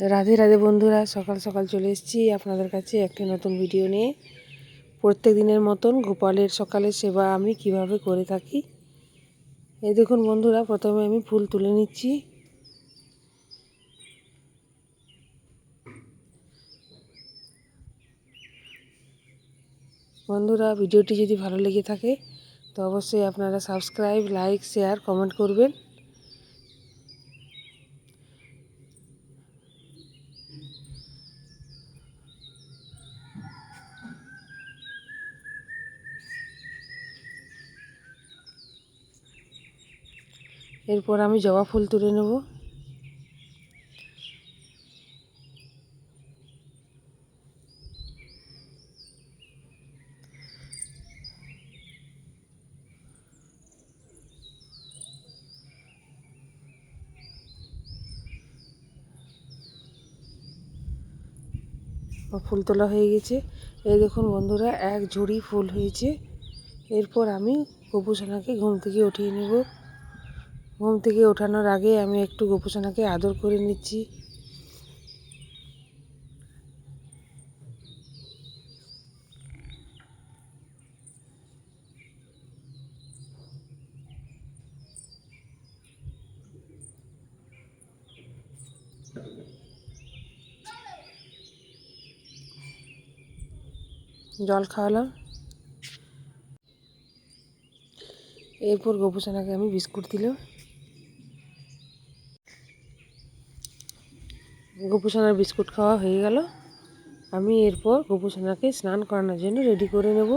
রাধে রাধে বন্ধুরা, সকাল সকাল চলে এসেছি আপনাদের কাছে একটি নতুন ভিডিও নিয়ে। প্রত্যেক দিনের মতন গোপালের সকালের সেবা আমি কিভাবে করে থাকি এই দেখুন বন্ধুরা। প্রথমে আমি ফুল তুলে নিচ্ছি। বন্ধুরা, ভিডিওটি যদি ভালো লেগে থাকে তো অবশ্যই আপনারা সাবস্ক্রাইব, লাইক, শেয়ার, কমেন্ট করবেন। এরপর আমি জবা ফুল তুলে নেব। ফুল তোলা হয়ে গেছে। এই দেখুন বন্ধুরা, এক ঝুড়ি ফুল হয়েছে। এরপর আমি গোপুসোনাকে ঘুম থেকে উঠিয়ে নেব। ঘুম থেকে ওঠানোর আগে আমি একটু গোপুসোনাকে আদর করে নিচ্ছি। জল খাওয়ালাম। এরপর গোপুসোনাকে আমি বিস্কুট দিলাম। গোপুসোনার বিস্কুট খাওয়া হয়ে গেল। আমি এরপর গোপুসোনাকে স্নান করানোর জন্য রেডি করে নেব।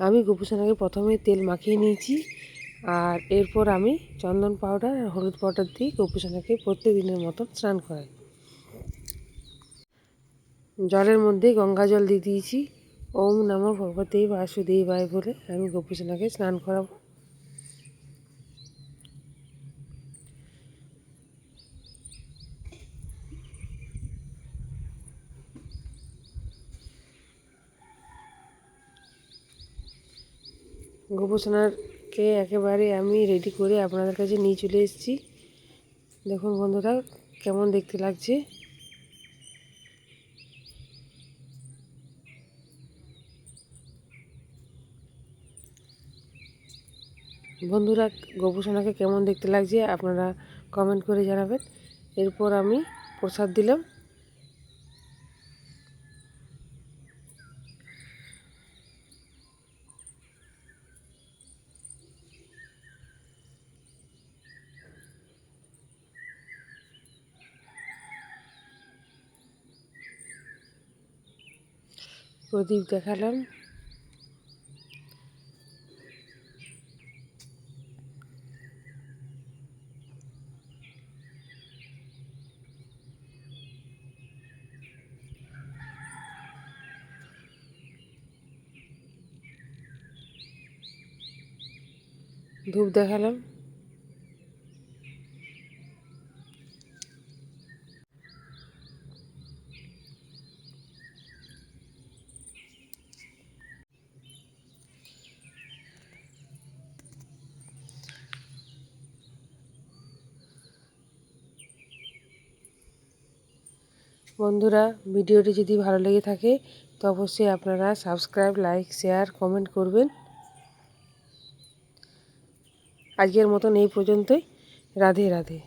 আমি গোপুসোনাকে প্রথমে তেল মাখিয়ে নিয়েছি, আর এরপর আমি চন্দন পাউডার আর হলুদ পাউডার দিয়ে গোপুসোনাকে প্রত্যেক দিনের মতন স্নান করাই। জলের মধ্যে গঙ্গা জল দিয়ে দিয়েছি। ওম নমো ভগবতে বাসুদেবায় বলে আমি গোপুসোনাকে স্নান করাবো। গোপুসোনাকে একেবারে আমি রেডি করে আপনাদের কাছে নিয়ে চলে এসেছি। দেখুন বন্ধুরা, কেমন দেখতে লাগছে। বন্ধুরা, গোপুসোনাকে কেমন দেখতে লাগছে আপনারা কমেন্ট করে জানাবেন। এরপর আমি প্রসাদ দিলাম। প্রদীপ দেখালাম। ধূপ দেখালাম। বন্ধুরা, ভিডিওটি যদি ভালো লেগে থাকে তো অবশ্যই আপনারা সাবস্ক্রাইব, লাইক, শেয়ার, কমেন্ট করবেন। আজকের মতন এই পর্যন্তই। রাধে রাধে।